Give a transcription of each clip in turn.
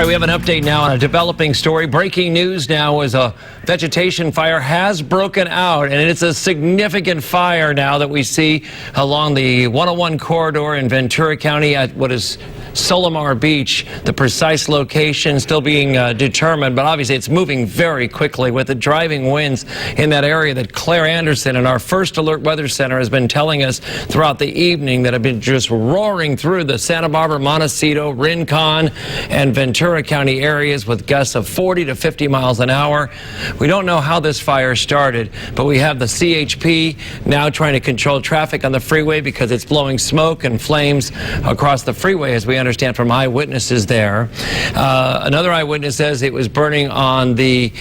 right, we have an update now on a developing story. Breaking news now is a vegetation fire has broken out, and it's a significant fire now that we see along the 101 corridor in Ventura County at what is Solimar Beach. The precise location still being determined, but obviously it's moving very quickly with the driving winds in that area that Claire Anderson in our First Alert Weather Center has been telling us throughout the evening that have been just roaring through the Santa Barbara, Montecito, Rincon, and Ventura County areas with gusts of 40 to 50 miles an hour. We don't know how this fire started, but we have the CHP now trying to control traffic on the freeway because it's blowing smoke and flames across the freeway, as we understand from eyewitnesses there. Another eyewitness says it was burning on the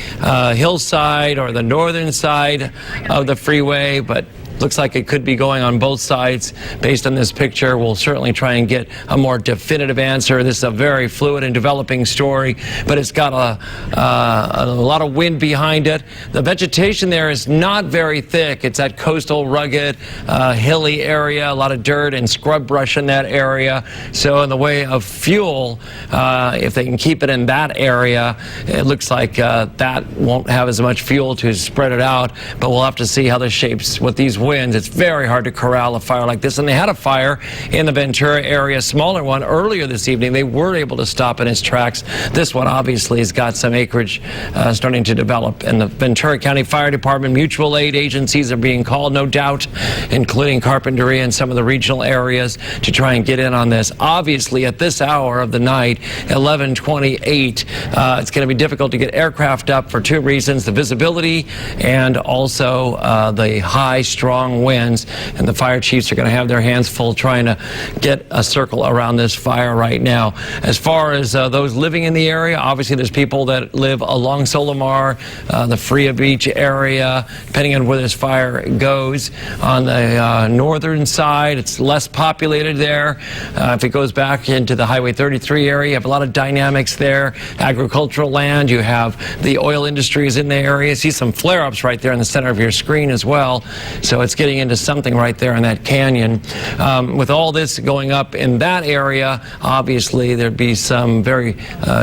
hillside or the northern side of the freeway, but looks like it could be going on both sides. Based on this picture, we'll certainly try and get a more definitive answer. This is a very fluid and developing story, but it's got a lot of wind behind it. The vegetation there is not very thick. It's that coastal, rugged, hilly area, a lot of dirt and scrub brush in that area. So in the way of fuel, if they can keep it in that area, it looks like that won't have as much fuel to spread it out, but we'll have to see how this shapes with these winds. It's very hard to corral a fire like this, and they had a fire in the Ventura area, smaller one, earlier this evening. They were able to stop in its tracks. This one obviously has got some acreage starting to develop, and the Ventura County Fire Department, mutual aid agencies are being called, no doubt, including Carpinteria and some of the regional areas, to try and get in on this. Obviously, at this hour of the night, 11:28, it's going to be difficult to get aircraft up for two reasons: the visibility and also the high, strong winds, and the fire chiefs are going to have their hands full trying to get a circle around this fire right now. As far as those living in the area, obviously there's people that live along Solimar, the Freya Beach area, depending on where this fire goes. On the northern side, it's less populated there. If it goes back into the Highway 33 area, you have a lot of dynamics there. Agricultural land, you have the oil industries in the area. You see some flare-ups right there in the center of your screen as well. So it's getting into something right there in that canyon. With all this going up in that area, obviously there'd be some very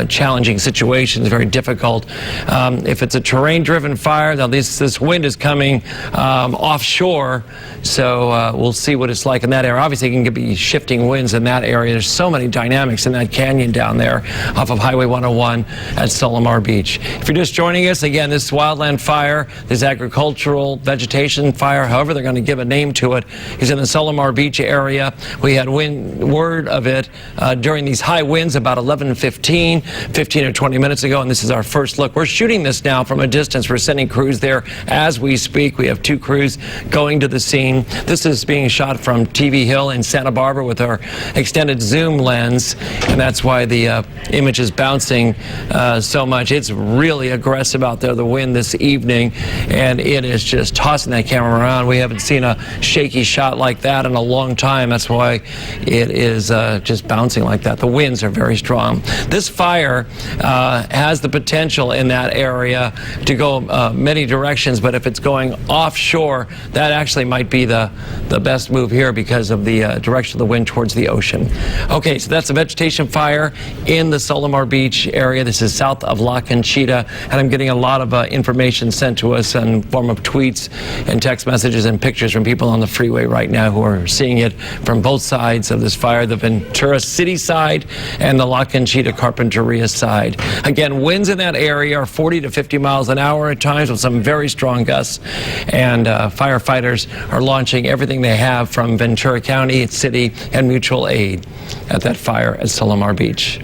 challenging situations, very difficult. If it's a terrain-driven fire, now this wind is coming offshore, so we'll see what it's like in that area. Obviously, it can be shifting winds in that area. There's so many dynamics in that canyon down there off of Highway 101 at Solimar Beach. If you're just joining us, again, this wildland fire, this agricultural vegetation fire, however they're going to give a name to it, is in the Solimar Beach area. We had word of it during these high winds about 11:15, 15 or 20 minutes ago, and this is our first look. We're shooting this now from a distance. We're sending crews there as we speak. We have two crews going to the scene. This is being shot from TV Hill in Santa Barbara with our extended zoom lens, and that's why the image is bouncing so much. It's really aggressive out there, the wind this evening, and it is just tossing that camera around. We haven't seen a shaky shot like that in a long time. That's why it is just bouncing like that. The winds are very strong. This fire has the potential in that area to go many directions, but if it's going offshore, that actually might be the best move here because of the direction of the wind towards the ocean. Okay, so that's a vegetation fire in the Solimar Beach area. This is south of La Conchita, and I'm getting a lot of information sent to us in form of tweets and text messages and pictures from people on the freeway right now who are seeing it from both sides of this fire, the Ventura City side and the La Conchita Carpinteria side. Again, winds in that area are 40 to 50 miles an hour at times with some very strong gusts, and firefighters are launching everything they have from Ventura County, its city, and mutual aid at that fire at Solimar Beach.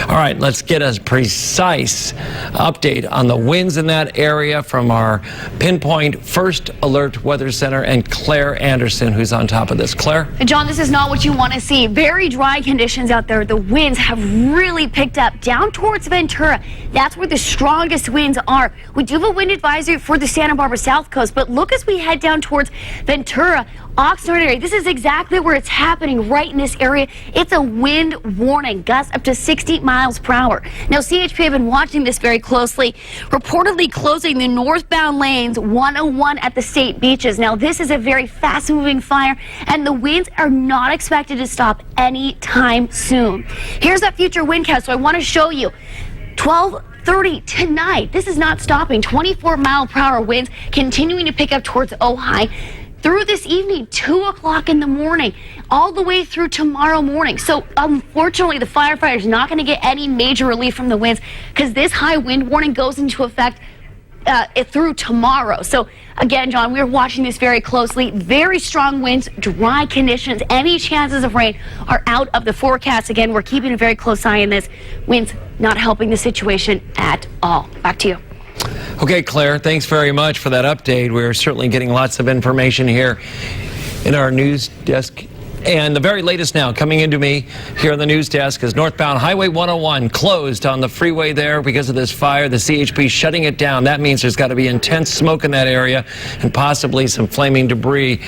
All right, let's get a precise update on the winds in that area from our Pinpoint First Alert Weather Center and Claire Anderson, who's on top of this. Claire? John, this is not what you want to see. Very dry conditions out there. The winds have really picked up down towards Ventura. That's where the strongest winds are. We do have a wind advisory for the Santa Barbara South Coast, but look as we head down towards Ventura. Oxnard area. This is exactly where it's happening, right in this area. It's a wind warning, gusts up to 60 miles per hour. Now, CHP have been watching this very closely, reportedly closing the northbound lanes 101 at the state beaches. Now, this is a very fast-moving fire, and the winds are not expected to stop anytime soon. Here's that future wind count, so I want to show you. 12:30 tonight. This is not stopping. 24-mile-per-hour winds continuing to pick up towards Ojai through this evening, 2 o'clock in the morning, all the way through tomorrow morning. So unfortunately, the firefighters are not going to get any major relief from the winds because this high wind warning goes into effect through tomorrow. So again, John, we're watching this very closely. Very strong winds, dry conditions. Any chances of rain are out of the forecast. Again, we're keeping a very close eye on this. Winds not helping the situation at all. Back to you. Okay, Claire, thanks very much for that update. We're certainly getting lots of information here in our news desk. And the very latest now coming into me here on the news desk is northbound Highway 101 closed on the freeway there because of this fire. The CHP shutting it down. That means there's got to be intense smoke in that area and possibly some flaming debris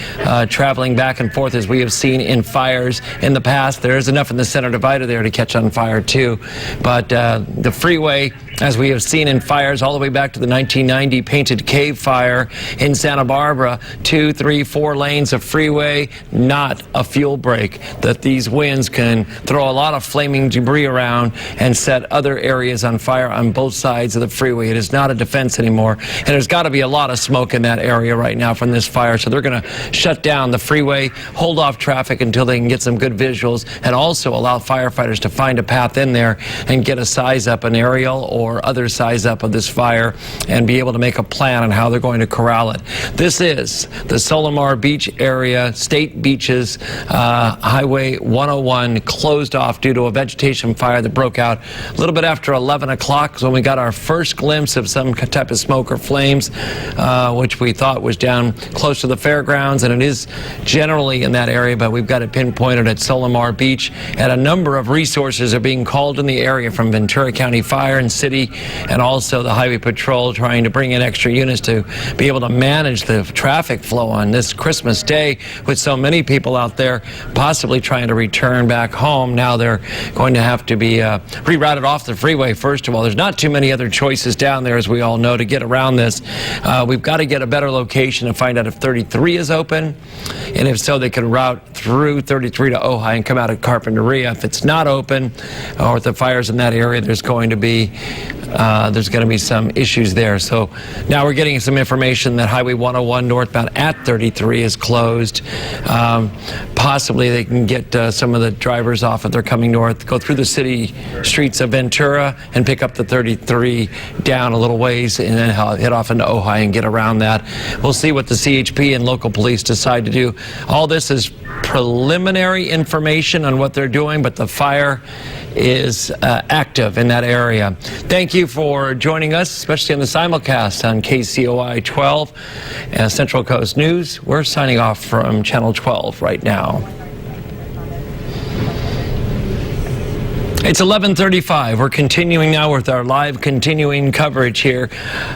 traveling back and forth as we have seen in fires in the past. There is enough in the center divider there to catch on fire too. But the freeway, as we have seen in fires all the way back to the 1990 Painted Cave fire in Santa Barbara, 2, 3, 4 lanes of freeway, not a fuel break. That these winds can throw a lot of flaming debris around and set other areas on fire on both sides of the freeway. It is not a defense anymore. And there's got to be a lot of smoke in that area right now from this fire. So they're going to shut down the freeway, hold off traffic until they can get some good visuals, and also allow firefighters to find a path in there and get a size up, an aerial or other size up of this fire, and be able to make a plan on how they're going to corral it. This is the Solimar Beach area, state beaches, Highway 101 closed off due to a vegetation fire that broke out a little bit after 11 o'clock when we got our first glimpse of some type of smoke or flames, which we thought was down close to the fairgrounds, and it is generally in that area, but we've got it pinpointed at Solimar Beach, and a number of resources are being called in the area from Ventura County Fire and City, and also the Highway Patrol, trying to bring in extra units to be able to manage the traffic flow on this Christmas Day with so many people out there possibly trying to return back home. Now they're going to have to be rerouted off the freeway. First of all, there's not too many other choices down there, as we all know, to get around this. We've got to get a better location and find out if 33 is open, and if so, they can route through 33 to Ojai and come out of Carpinteria. If it's not open, or if the fire's in that area, there's going to be some issues there. So now we're getting some information that Highway 101 northbound at 33 is closed. Possibly they can get some of the drivers off if they're coming north, go through the city streets of Ventura and pick up the 33 down a little ways and then head off into Ojai and get around that. We'll see what the CHP and local police decide to do. All this is preliminary information on what they're doing, but the fire is active in that area. Thank you for joining us, especially on the simulcast on KCOI 12 and Central Coast News. We're signing off from Channel 12 right now. It's 11:35. We're continuing now with our live continuing coverage here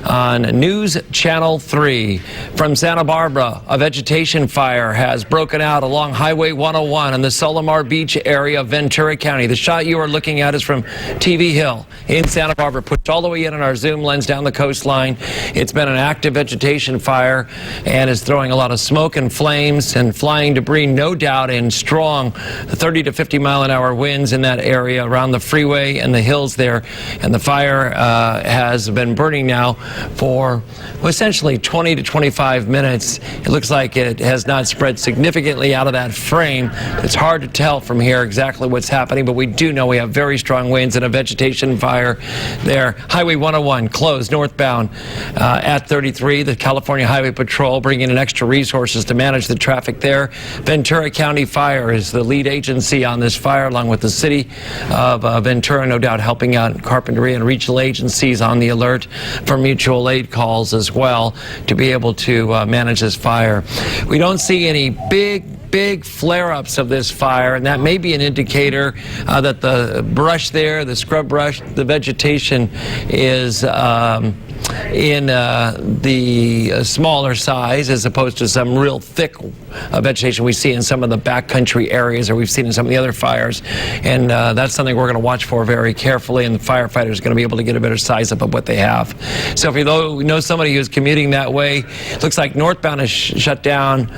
on News Channel 3. From Santa Barbara, a vegetation fire has broken out along Highway 101 in the Solimar Beach area of Ventura County. The shot you are looking at is from TV Hill in Santa Barbara, pushed all the way in on our zoom lens down the coastline. It's been an active vegetation fire and is throwing a lot of smoke and flames and flying debris, no doubt, in strong 30 to 50 mile an hour winds in that area around the freeway and the hills there. And the fire has been burning now for essentially 20 to 25 minutes. It looks like it has not spread significantly out of that frame. It's hard to tell from here exactly what's happening, but we do know we have very strong winds and a vegetation fire there. Highway 101 closed northbound at 33. The California Highway Patrol bringing in extra resources to manage the traffic there. Ventura County Fire is the lead agency on this fire, along with the city of Ventura, no doubt helping out Carpinteria and regional agencies on the alert for mutual aid calls as well to be able to manage this fire. We don't see any big flare-ups of this fire, and that may be an indicator that the brush there, the scrub brush, the vegetation is in the smaller size as opposed to some real thick vegetation we see in some of the backcountry areas or we've seen in some of the other fires. And that's something we're going to watch for very carefully, and the firefighters are going to be able to get a better size up of what they have. So if you know somebody who's commuting that way, it looks like northbound is shut down.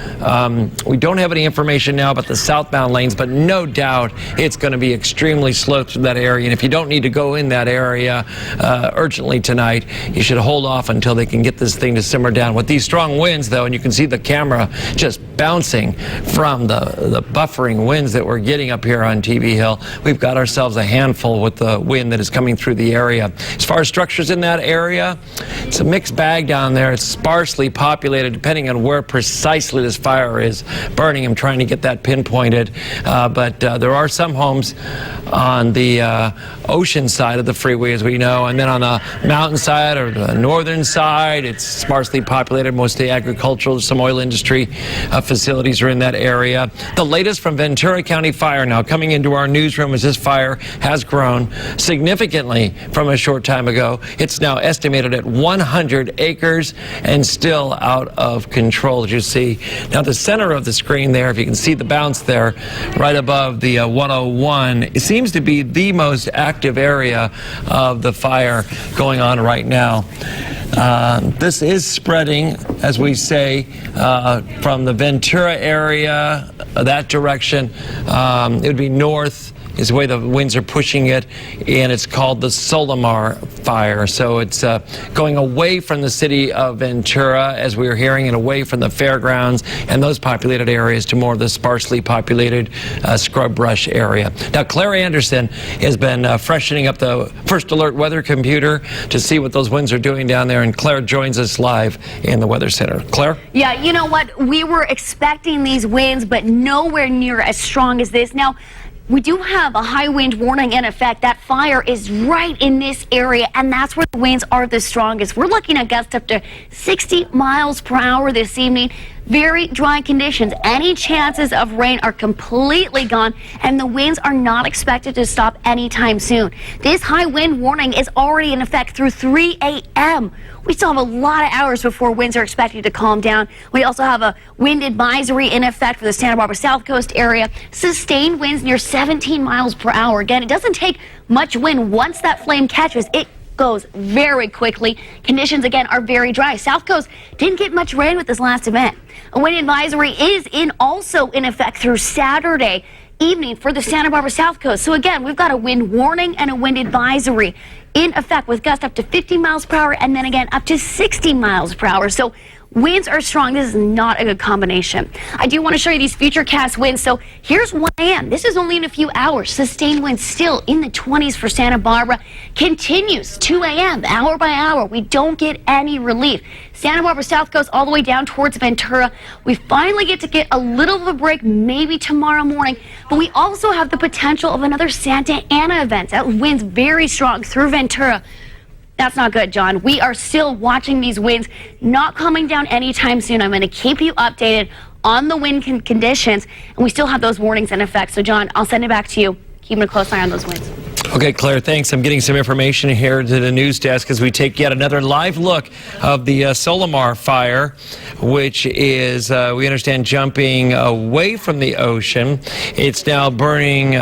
We don't have any information now about the southbound lanes, but no doubt it's going to be extremely slow through that area. And if you don't need to go in that area urgently tonight, you should hold off until they can get this thing to simmer down. With these strong winds, though, and you can see the camera just bouncing from the buffering winds that we're getting up here on TV Hill, we've got ourselves a handful with the wind that is coming through the area. As far as structures in that area, it's a mixed bag down there. It's sparsely populated depending on where precisely this fire is burning. I'm trying to get that pinpointed, but there are some homes on the ocean side of the freeway, as we know, and then on the mountain side or the northern side, it's sparsely populated, mostly agricultural. Some oil industry facilities are in that area. The latest from Ventura County Fire now coming into our newsroom as this fire has grown significantly from a short time ago. It's now estimated at 100 acres and still out of control, as you see. Now the center of the screen there, if you can see the bounce there, right above the 101, it seems to be the most active area of the fire going on right now. This is spreading, as we say, from the Ventura area, that direction. It would be north is the way the winds are pushing it, and it's called the Solimar fire. So it's going away from the city of Ventura, as we were hearing, and away from the fairgrounds and those populated areas to more of the sparsely populated scrub brush area. Now, Claire Anderson has been freshening up the First Alert weather computer to see what those winds are doing down there, and Claire joins us live in the Weather Center. Claire? Yeah, you know what? We were expecting these winds, but nowhere near as strong as this. Now, we do have a high wind warning in effect. That fire is right in this area, and that's where the winds are the strongest. We're looking at gusts up to 60 miles per hour this evening. Very dry conditions. Any chances of rain are completely gone, and the winds are not expected to stop anytime soon. This high wind warning is already in effect through 3 a.m. We still have a lot of hours before winds are expected to calm down. We also have a wind advisory in effect for the Santa Barbara South Coast area. Sustained winds near 17 miles per hour. Again, it doesn't take much wind. Once that flame catches, it goes very quickly. Conditions, again, are very dry. South Coast didn't get much rain with this last event. A wind advisory is also in effect through Saturday evening for the Santa Barbara South Coast. So again, we've got a wind warning and a wind advisory in effect with gusts up to 50 miles per hour and then again up to 60 miles per hour. So winds are strong. This is not a good combination. I do want to show you these futurecast winds. So here's 1 a.m. This is only in a few hours. Sustained winds still in the 20s for Santa Barbara. Continues 2 a.m. hour by hour. We don't get any relief. Santa Barbara South Coast all the way down towards Ventura. We finally get a little of a break maybe tomorrow morning, but we also have the potential of another Santa Ana event. That winds very strong through Ventura. That's not good, John. We are still watching these winds, not coming down anytime soon. I'm going to keep you updated on the wind conditions, and we still have those warnings in effect. So, John, I'll send it back to you. Keeping a close eye on those winds. Okay, Claire, thanks. I'm getting some information here to the news desk as we take yet another live look of the Solimar fire, which is, we understand, jumping away from the ocean. It's now burning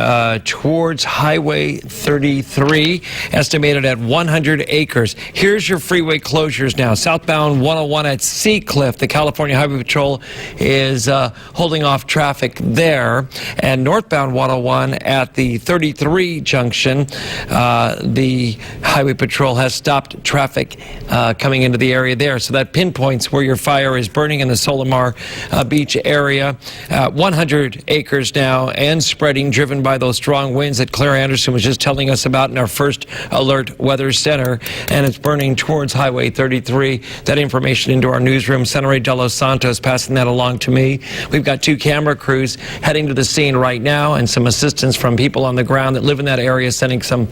towards Highway 33, estimated at 100 acres. Here's your freeway closures now. Southbound 101 at Seacliff, the California Highway Patrol is holding off traffic there. And northbound 101 at the 33 junction, the Highway Patrol has stopped traffic coming into the area there. So that pinpoints where your fire is burning in the Solimar Beach area. 100 acres now and spreading, driven by those strong winds that Claire Anderson was just telling us about in our First Alert Weather Center. And it's burning towards Highway 33. That information into our newsroom. Senator De Los Santos passing that along to me. We've got 2 camera crews heading to the scene right now and some assistance from people on the ground that live in that area, sending sending some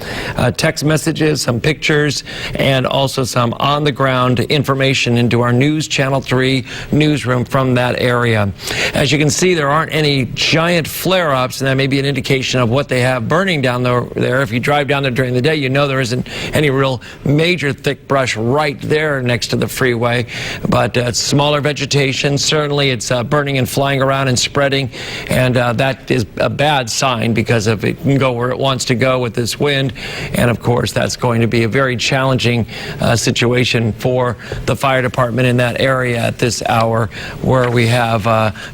text messages, some pictures, and also some on-the-ground information into our News Channel 3 newsroom from that area. As you can see, there aren't any giant flare-ups, and that may be an indication of what they have burning down there. If you drive down there during the day, you know there isn't any real major thick brush right there next to the freeway, but smaller vegetation. Certainly it's burning and flying around and spreading, and that is a bad sign because of it can go where it wants to go with this wind, and of course that's going to be a very challenging situation for the fire department in that area at this hour, where we have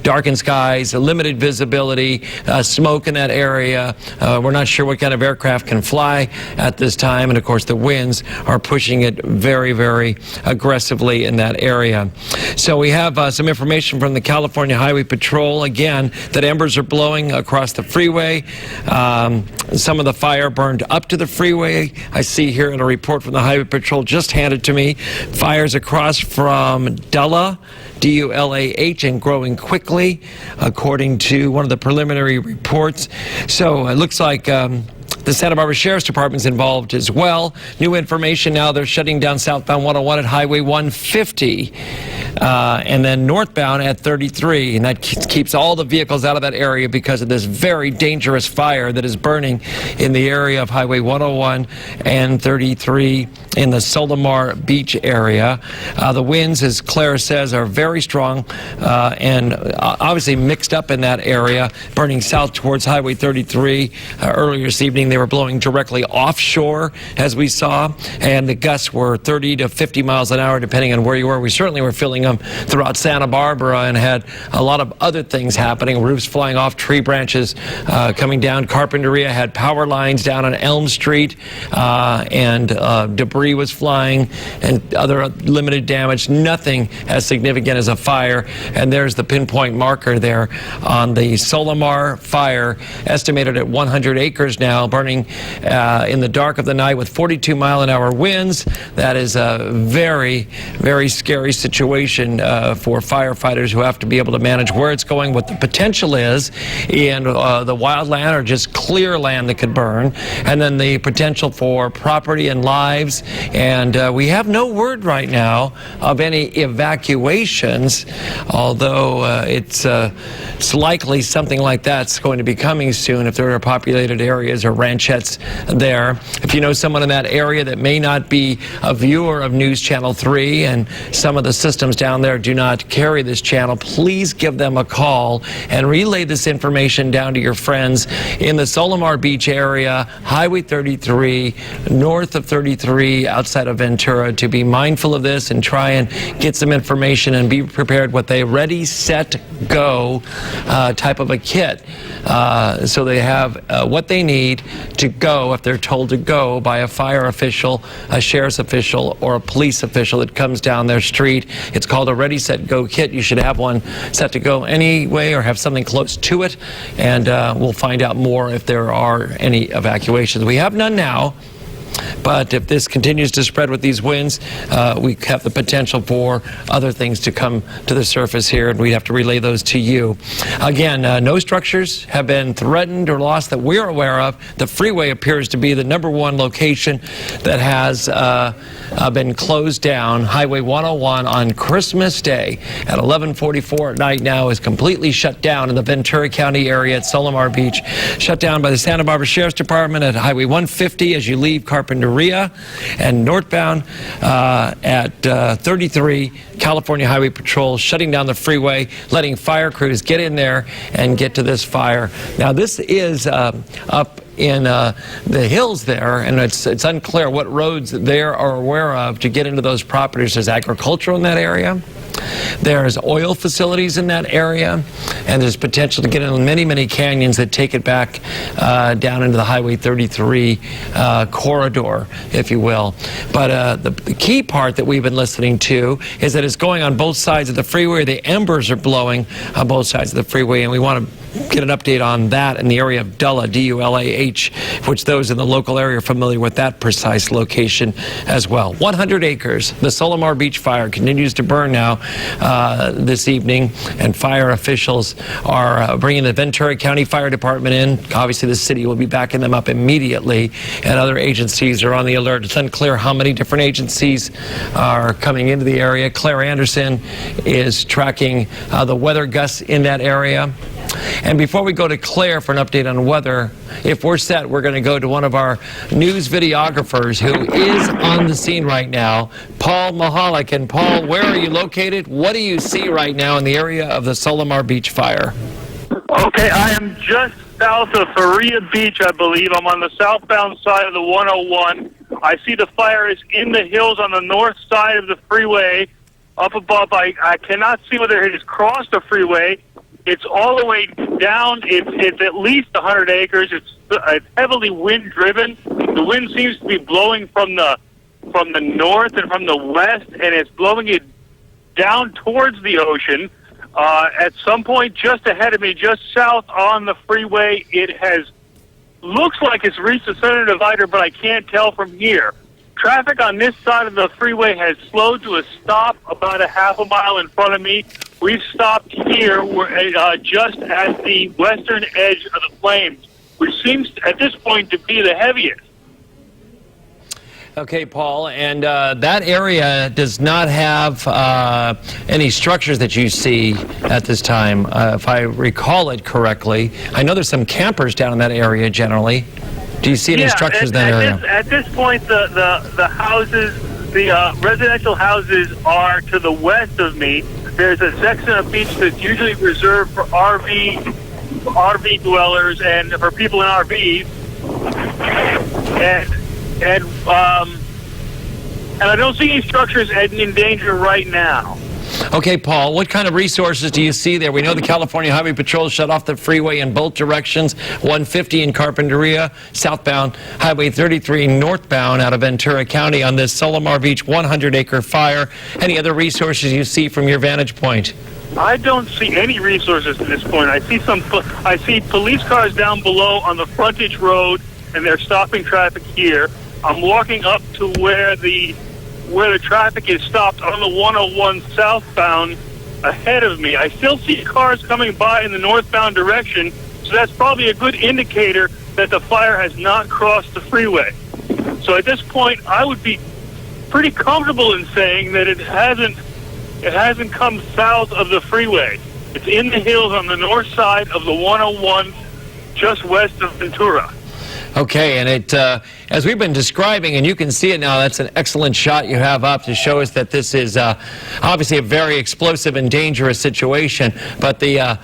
darkened skies, limited visibility, smoke in that area. We're not sure what kind of aircraft can fly at this time, and of course the winds are pushing it very, very aggressively in that area. So we have some information from the California Highway Patrol, again, that embers are blowing across the freeway. Some of the fire burned up to the freeway. I see here in a report from the Highway Patrol just handed to me, fires across from Dullah, D-U-L-A-H, and growing quickly, according to one of the preliminary reports. So it looks like the Santa Barbara Sheriff's Department's involved as well. New information now, they're shutting down southbound 101 at Highway 150, and then northbound at 33, and that keeps all the vehicles out of that area because of this very dangerous fire that is burning in the area of Highway 101 and 33 in the Solimar Beach area. The winds, as Claire says, are very strong and obviously mixed up in that area, burning south towards Highway 33. Earlier this evening, they were blowing directly offshore, as we saw, and the gusts were 30 to 50 miles an hour, depending on where you were. We certainly were feeling them throughout Santa Barbara and had a lot of other things happening, roofs flying off, tree branches coming down. Carpinteria had power lines down on Elm Street, and debris was flying and other limited damage. Nothing as significant as a fire, and there's the pinpoint marker there on the Solimar fire, estimated at 100 acres now, burning in the dark of the night with 42-mile-an-hour winds. That is a very, very scary situation for firefighters who have to be able to manage where it's going, what the potential is in the wildland or just clear land that could burn, and then the potential for property and lives. And we have no word right now of any evacuations, although it's likely something like that's going to be coming soon if there are populated areas or ranchettes there. If you know someone in that area that may not be a viewer of News Channel 3 and some of the systems down there do not carry this channel, please give them a call and relay this information down to your friends in the Solimar Beach area, Highway 33, north of 33, outside of Ventura, to be mindful of this and try and get some information and be prepared with a ready, set, go type of a kit, so they have what they need to go if they're told to go by a fire official, a sheriff's official, or a police official that comes down their street. It's called a Ready, Set, Go kit. You should have one set to go anyway or have something close to it, and we'll find out more if there are any evacuations. We have none now, but if this continues to spread with these winds, we have the potential for other things to come to the surface here, and we'd have to relay those to you. Again, no structures have been threatened or lost that we're aware of. The freeway appears to be the #1 location that has been closed down. Highway 101 on Christmas Day at 11:44 at night now is completely shut down in the Ventura County area at Solimar Beach. Shut down by the Santa Barbara Sheriff's Department at Highway 150 as you leave Carpinteria, and northbound at 33, California Highway Patrol shutting down the freeway, letting fire crews get in there and get to this fire. Now this is up in the hills there, and it's unclear what roads they are aware of to get into those properties. There's agricultural in that area. There's oil facilities in that area, and there's potential to get in many, many canyons that take it back down into the Highway 33 corridor, if you will. But the key part that we've been listening to is that it's going on both sides of the freeway. The embers are blowing on both sides of the freeway, and we want to get an update on that in the area of Dullah, D-U-L-A-H, which those in the local area are familiar with that precise location as well. 100 acres. The Solimar Beach fire continues to burn now this evening, and fire officials are bringing the Ventura County Fire Department in. Obviously, the city will be backing them up immediately, and other agencies are on the alert. It's unclear how many different agencies are coming into the area. Claire Anderson is tracking the weather gusts in that area. And before we go to Claire for an update on weather, if we're set, we're going to go to one of our news videographers who is on the scene right now, Paul Mahalik. And Paul, where are you located? What do you see right now in the area of the Solimar Beach fire? Okay, I am just south of Faria Beach, I believe. I'm on the southbound side of the 101. I see the fire is in the hills on the north side of the freeway. Up above, I cannot see whether it has crossed the freeway. It's all the way down. It's at least 100 acres. It's heavily wind-driven. The wind seems to be blowing from the north and from the west, and it's blowing it down towards the ocean. At some point just ahead of me, just south on the freeway, looks like it's reached the center divider, but I can't tell from here. Traffic on this side of the freeway has slowed to a stop about a half a mile in front of me. We've stopped here. We're just at the western edge of the flames, which seems at this point to be the heaviest. Okay, Paul, and that area does not have any structures that you see at this time, if I recall it correctly. I know there's some campers down in that area generally. Do you see any structures in that area? At this point, the houses, the residential houses are to the west of me. There's a section of beach that's usually reserved for RV dwellers and for people in RVs. And I don't see any structures in danger right now. Okay, Paul, what kind of resources do you see there? We know the California Highway Patrol shut off the freeway in both directions, 150 in Carpinteria, southbound, Highway 33 northbound out of Ventura County on this Solimar Beach 100-acre fire. Any other resources you see from your vantage point? I don't see any resources at this point. I see police cars down below on the frontage road, and they're stopping traffic here. I'm walking up to where the traffic is stopped on the 101 southbound ahead of me. I still see cars coming by in the northbound direction, so that's probably a good indicator that the fire has not crossed the freeway. So at this point, I would be pretty comfortable in saying that it hasn't come south of the freeway. It's in the hills on the north side of the 101, just west of Ventura. Okay, and it, as we've been describing, and you can see it now, that's an excellent shot you have up to show us that this is obviously a very explosive and dangerous situation, but the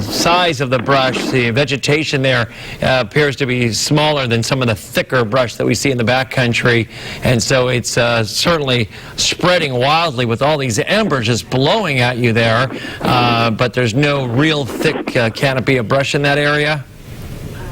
size of the brush, the vegetation there appears to be smaller than some of the thicker brush that we see in the backcountry, and so it's certainly spreading wildly with all these embers just blowing at you there, but there's no real thick canopy of brush in that area?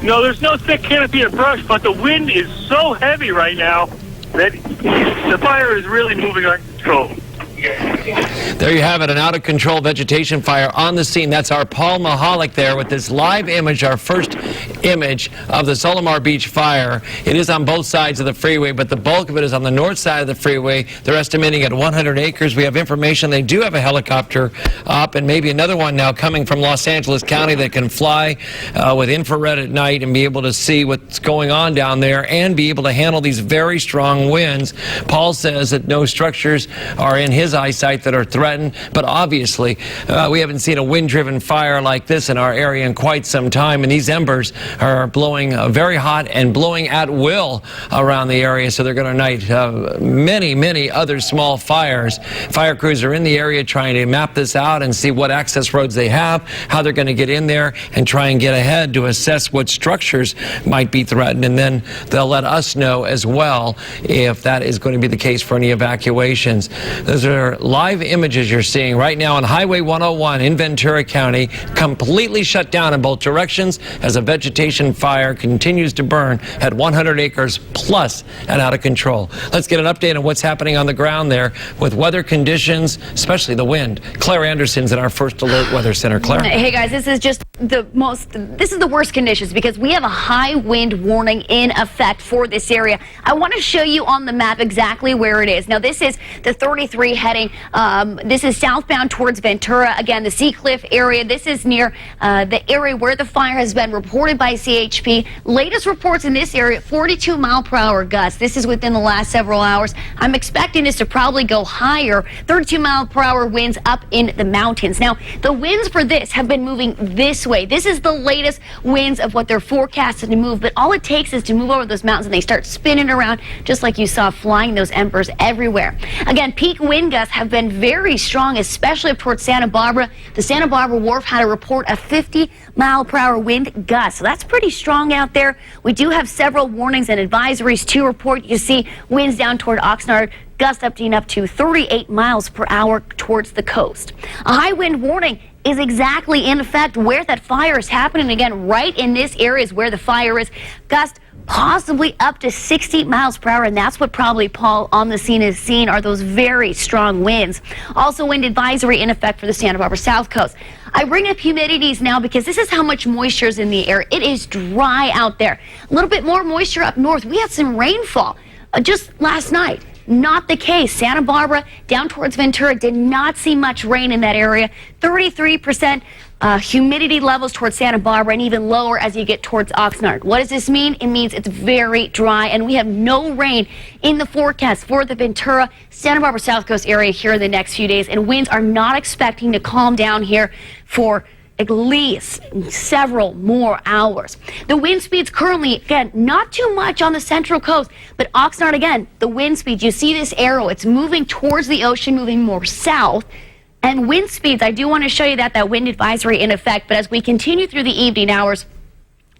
No, there's no thick canopy of brush, but the wind is so heavy right now that the fire is really moving uncontrolled. There you have it, an out-of-control vegetation fire on the scene. That's our Paul Mahalik there with this live image, our first image of the Solimar Beach fire. It is on both sides of the freeway, but the bulk of it is on the north side of the freeway. They're estimating at 100 acres. We have information they do have a helicopter up and maybe another one now coming from Los Angeles County that can fly with infrared at night and be able to see what's going on down there and be able to handle these very strong winds. Paul says that no structures are in his eyesight that are threatened, but obviously we haven't seen a wind-driven fire like this in our area in quite some time, and these embers are blowing very hot and blowing at will around the area, so they're going to ignite many other small fires. Fire crews are in the area trying to map this out and see what access roads they have, how they're going to get in there and try and get ahead to assess what structures might be threatened, and then they'll let us know as well if that is going to be the case for any evacuations. Those are live images you're seeing right now on Highway 101 in Ventura County, completely shut down in both directions as a vegetation vegetation fire continues to burn at 100 acres plus and out of control. Let's get an update on what's happening on the ground there with weather conditions, especially the wind. Claire Anderson's in our First Alert Weather Center. Claire. Hey guys, this is the worst conditions because we have a high wind warning in effect for this area. I want to show you on the map exactly where it is. Now this is the 33 heading, this is southbound towards Ventura. Again, the Seacliff area. This is near the area where the fire has been reported by CHP. Latest reports in this area, 42 mile per hour gusts. This is within the last several hours. I'm expecting this to probably go higher, 32 mile per hour winds up in the mountains. Now, the winds for this have been moving this way. This is the latest winds of what they're forecasted to move, but all it takes is to move over those mountains and they start spinning around just like you saw, flying those embers everywhere. Again, peak wind gusts have been very strong, especially up towards Santa Barbara. The Santa Barbara Wharf had a report of 50 mile per hour wind gusts. So that's pretty strong out there. We do have several warnings and advisories to report. You see winds down toward Oxnard, gusts up to 38 miles per hour towards the coast. A high wind warning is exactly in effect where that fire is happening. Again, right in this area is where the fire is. Gust possibly up to 60 miles per hour, and that's what probably Paul on the scene is seeing are those very strong winds. Also, wind advisory in effect for the Santa Barbara South Coast. I bring up humidities now because this is how much moisture is in the air. It is dry out there. A little bit more moisture up north. We had some rainfall just last night. Not the case. Santa Barbara down towards Ventura did not see much rain in that area. 33% humidity levels towards Santa Barbara and even lower as you get towards Oxnard. What does this mean? It means it's very dry and we have no rain in the forecast for the Ventura, Santa Barbara South Coast area here in the next few days, and winds are not expecting to calm down here for at least several more hours. The wind speeds currently, again, not too much on the central coast, but Oxnard, again, the wind speed, you see this arrow, it's moving towards the ocean, moving more south. And wind speeds, I do want to show you that wind advisory in effect, but as we continue through the evening hours,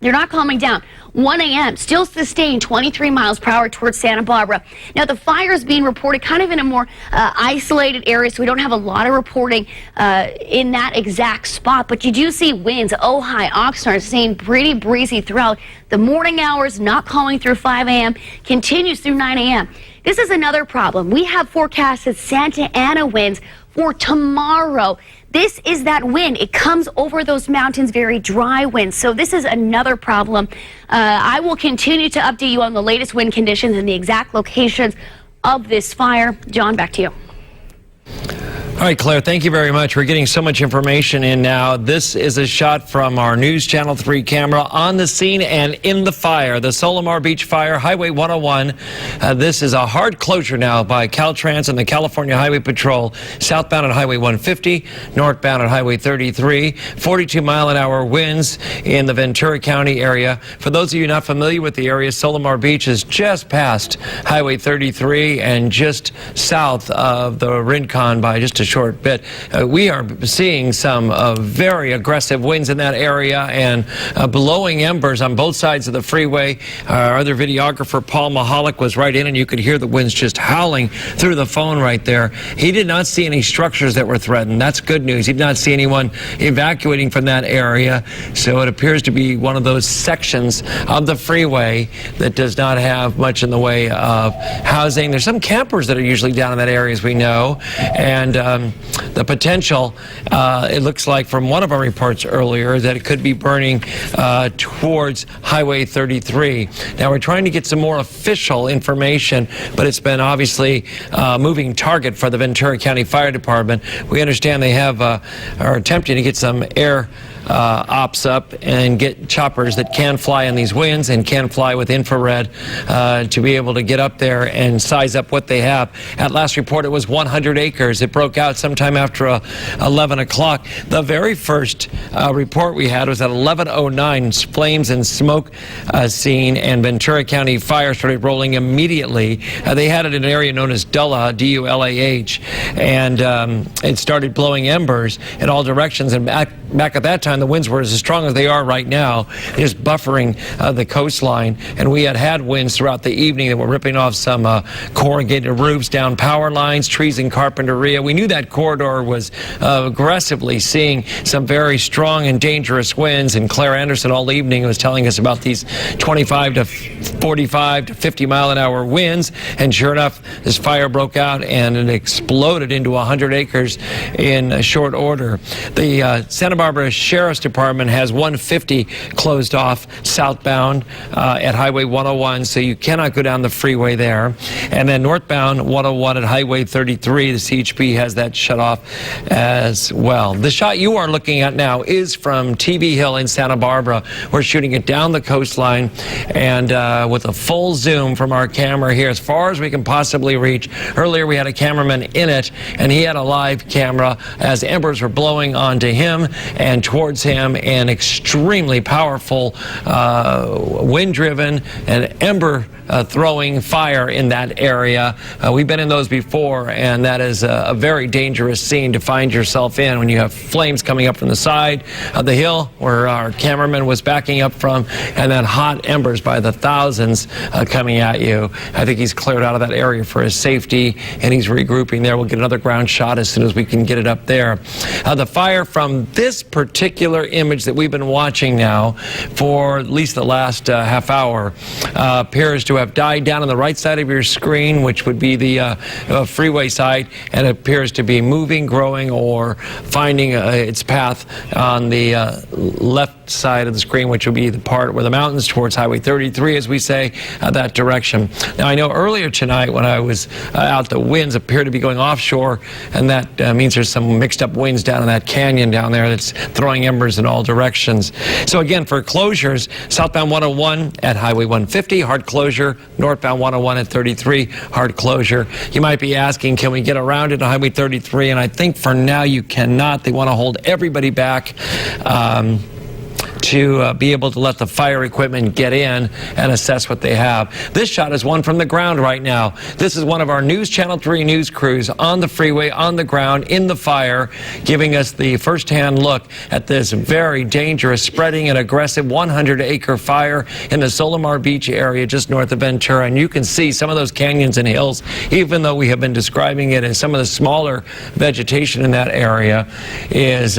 they're not calming down. 1 a.m. still sustained 23 miles per hour towards Santa Barbara. Now, the fire is being reported kind of in a more isolated area, so we don't have a lot of reporting in that exact spot. But you do see winds, Ojai, Oxnard, staying pretty breezy throughout the morning hours, not calming through 5 a.m., continues through 9 a.m. This is another problem. We have forecasted Santa Ana winds for tomorrow. This is that wind. It comes over those mountains, very dry winds. So this is another problem. I will continue to update you on the latest wind conditions and the exact locations of this fire. John, back to you. All right, Claire, thank you very much. We're getting so much information in now. This is a shot from our News Channel 3 camera on the scene and in the fire. The Solimar Beach fire, Highway 101. This is a hard closure now by Caltrans and the California Highway Patrol. Southbound on Highway 150, northbound on Highway 33. 42-mile-an-hour winds in the Ventura County area. For those of you not familiar with the area, Solimar Beach is just past Highway 33 and just south of the Rincon by just a short bit. We are seeing some very aggressive winds in that area and blowing embers on both sides of the freeway. Our other videographer, Paul Mahalik, was right in and you could hear the winds just howling through the phone right there. He did not see any structures that were threatened. That's good news. He did not see anyone evacuating from that area. So it appears to be one of those sections of the freeway that does not have much in the way of housing. There's some campers that are usually down in that area, as we know, and the potential, it looks like from one of our reports earlier, that it could be burning towards Highway 33. Now, we're trying to get some more official information, but it's been obviously a moving target for the Ventura County Fire Department. We understand they are attempting to get some air ops up and get choppers that can fly in these winds and can fly with infrared to be able to get up there and size up what they have. At last report, it was 100 acres. It broke out sometime after 11 o'clock. The very first report we had was at 11:09, flames and smoke seen, and Ventura County Fire started rolling immediately. They had it in an area known as Dulah, D-U-L-A-H, and it started blowing embers in all directions. And back at that time, the winds were as strong as they are right now, just buffering the coastline. And we had winds throughout the evening that were ripping off some corrugated roofs, down power lines, trees in Carpinteria. We knew that corridor was aggressively seeing some very strong and dangerous winds. And Claire Anderson all evening was telling us about these 25 to 45 to 50 mile an hour winds. And sure enough, this fire broke out and it exploded into 100 acres in short order. The Santa Barbara Sheriff's Department has 150 closed off southbound at Highway 101, so you cannot go down the freeway there. And then northbound 101 at Highway 33, the CHP has that shut off as well. The shot you are looking at now is from TV Hill in Santa Barbara. We're shooting it down the coastline and with a full zoom from our camera here as far as we can possibly reach. Earlier we had a cameraman in it and he had a live camera as embers were blowing onto him and towards him, and extremely powerful wind-driven and ember throwing fire in that area. We've been in those before, and that is a very dangerous scene to find yourself in when you have flames coming up from the side of the hill where our cameraman was backing up from, and then hot embers by the thousands coming at you. I think he's cleared out of that area for his safety, and he's regrouping there. We'll get another ground shot as soon as we can get it up there. The fire from this particular image that we've been watching now for at least the last half hour appears to have died down on the right side of your screen, which would be the freeway side, and appears to be moving, growing, or finding its path on the left side of the screen, which would be the part where the mountains towards Highway 33, as we say, that direction. Now, I know earlier tonight when I was out, the winds appear to be going offshore, and that means there's some mixed up winds down in that canyon down there that's throwing embers in all directions. So again, for closures, southbound 101 at Highway 150, hard closure. Northbound 101 at 33, hard closure. You might be asking, can we get around it on Highway 33? And I think for now you cannot. They want to hold everybody back to be able to let the fire equipment get in and assess what they have. This shot is one from the ground right now. This is one of our News Channel 3 news crews on the freeway, on the ground, in the fire, giving us the first-hand look at this very dangerous, spreading and aggressive 100-acre fire in the Solimar Beach area just north of Ventura. And you can see some of those canyons and hills, even though we have been describing it as some of the smaller vegetation in that area is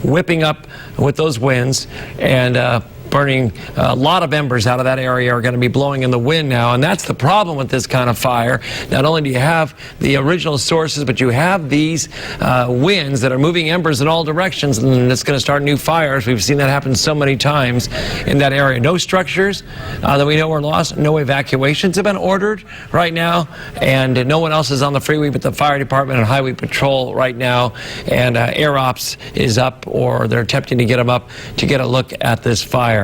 whipping up with those winds and burning a lot of embers out of that area are going to be blowing in the wind now. And that's the problem with this kind of fire. Not only do you have the original sources, but you have these winds that are moving embers in all directions, and it's going to start new fires. We've seen that happen so many times in that area. No structures that we know are lost. No evacuations have been ordered right now, and no one else is on the freeway but the fire department and highway patrol right now. And Air Ops is up, or they're attempting to get them up to get a look at this fire.